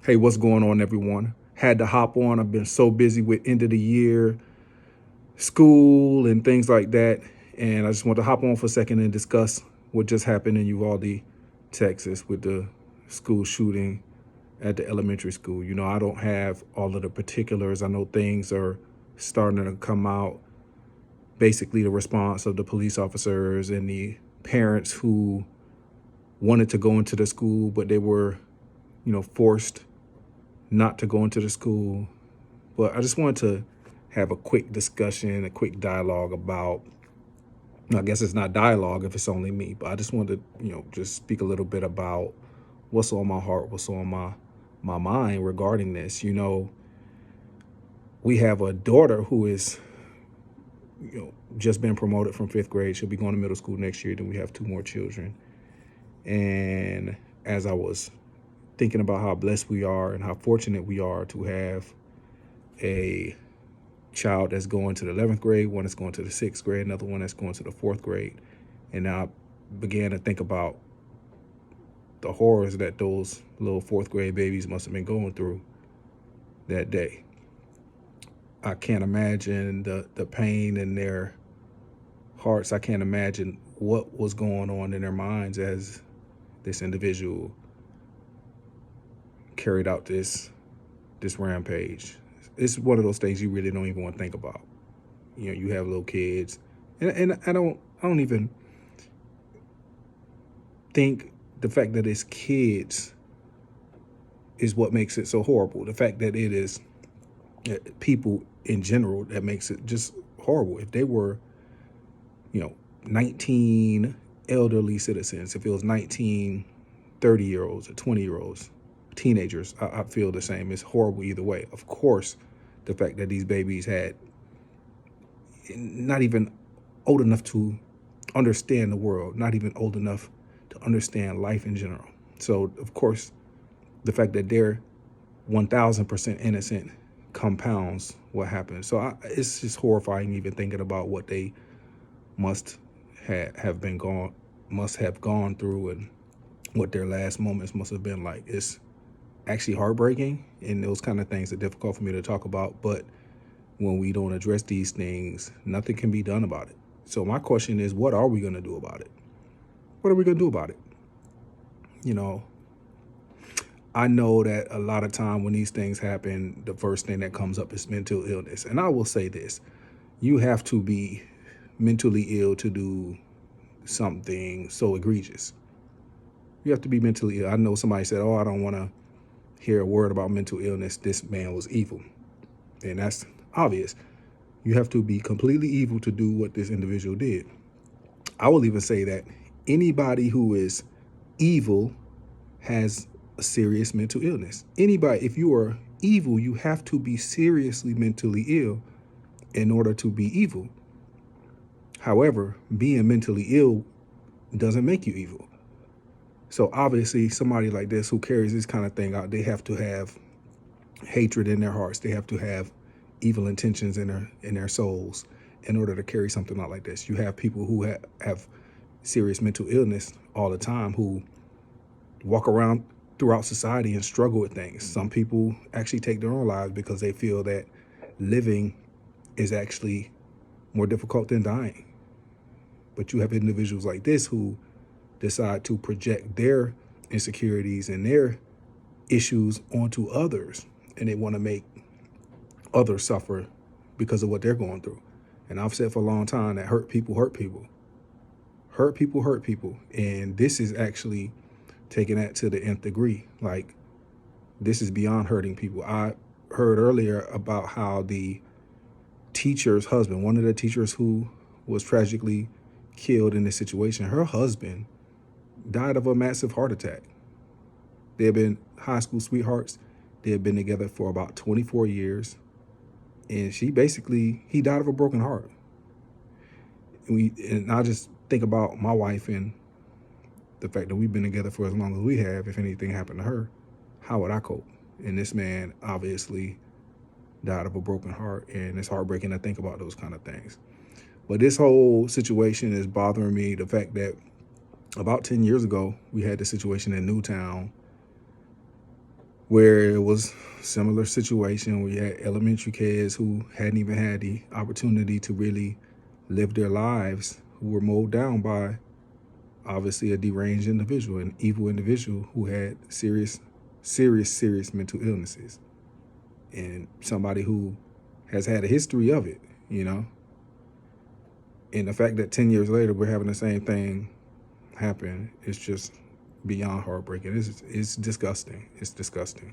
Hey, what's going on, everyone? Had to hop on. I've been so busy with end of the year, school, and things like that. And I just want to hop on for a second and discuss what just happened in Uvalde, Texas, with the school shooting at the elementary school. You know, I don't have all of the particulars. I know things are starting to come out. Basically, the response of the police officers and the parents who wanted to go into the school, but they were, forced not to go into the school. But I just wanted to have a quick discussion, a quick dialogue about, I guess it's not dialogue if it's only me, but I just wanted to, just speak a little bit about what's on my heart, what's on my mind regarding this. We have a daughter who is, just been promoted from fifth grade. She'll be going to middle school next year. Then we have two more children. And as I was thinking about how blessed we are and how fortunate we are to have a child that's going to the 11th grade, one that's going to the 6th grade, another one that's going to the 4th grade. And I began to think about the horrors that those little 4th grade babies must have been going through that day. I can't imagine the pain in their hearts. I can't imagine what was going on in their minds as this individual carried out this rampage. It's one of those things you really don't even want to think about. You have little kids, and I don't even think the fact that it's kids is what makes it so horrible. The fact that it is people in general that makes it just horrible. If they were, 19 elderly citizens, if it was 19 30-year-olds or 20-year-olds, teenagers, I feel the same. It's horrible either way. Of course, the fact that these babies had not even old enough to understand the world, not even old enough to understand life in general. So, of course, the fact that they're 1,000% innocent compounds what happened. So it's just horrifying even thinking about what they must have gone through and what their last moments must have been like. It's actually heartbreaking, and those kind of things are difficult for me to talk about. But when we don't address these things, nothing can be done about it. So my question is, what are we going to do about it? What are we going to do about it? I know that a lot of time when these things happen, the first thing that comes up is mental illness. And I will say this, you have to be mentally ill to do something so egregious. You have to be mentally ill. I know somebody said, I don't want to hear a word about mental illness. This man was evil. And that's obvious. You have to be completely evil to do what this individual did. I will even say that anybody who is evil has a serious mental illness. Anybody, if you are evil, you have to be seriously mentally ill in order to be evil. However, being mentally ill doesn't make you evil. So obviously somebody like this who carries this kind of thing out, they have to have hatred in their hearts. They have to have evil intentions in their souls in order to carry something out like this. You have people who have serious mental illness all the time who walk around throughout society and struggle with things. Some people actually take their own lives because they feel that living is actually more difficult than dying. But you have individuals like this who decide to project their insecurities and their issues onto others, and they want to make others suffer because of what they're going through. And I've said for a long time that hurt people hurt people. Hurt people hurt people. And this is actually taking that to the nth degree. Like, this is beyond hurting people. I heard earlier about how the teacher's husband, one of the teachers who was tragically killed in this situation, her husband died of a massive heart attack. They had been high school sweethearts. They had been together for about 24 years. And he died of a broken heart. And I just think about my wife and the fact that we've been together for as long as we have. If anything happened to her, how would I cope? And this man obviously died of a broken heart, and it's heartbreaking to think about those kind of things. But this whole situation is bothering me. The fact that about 10 years ago, we had the situation in Newtown where it was similar situation where you had elementary kids who hadn't even had the opportunity to really live their lives, who were mowed down by obviously a deranged individual, an evil individual who had serious mental illnesses, and somebody who has had a history of it, you know. And the fact that 10 years later we're having the same thing happen is just beyond heartbreaking. It's disgusting. It's disgusting.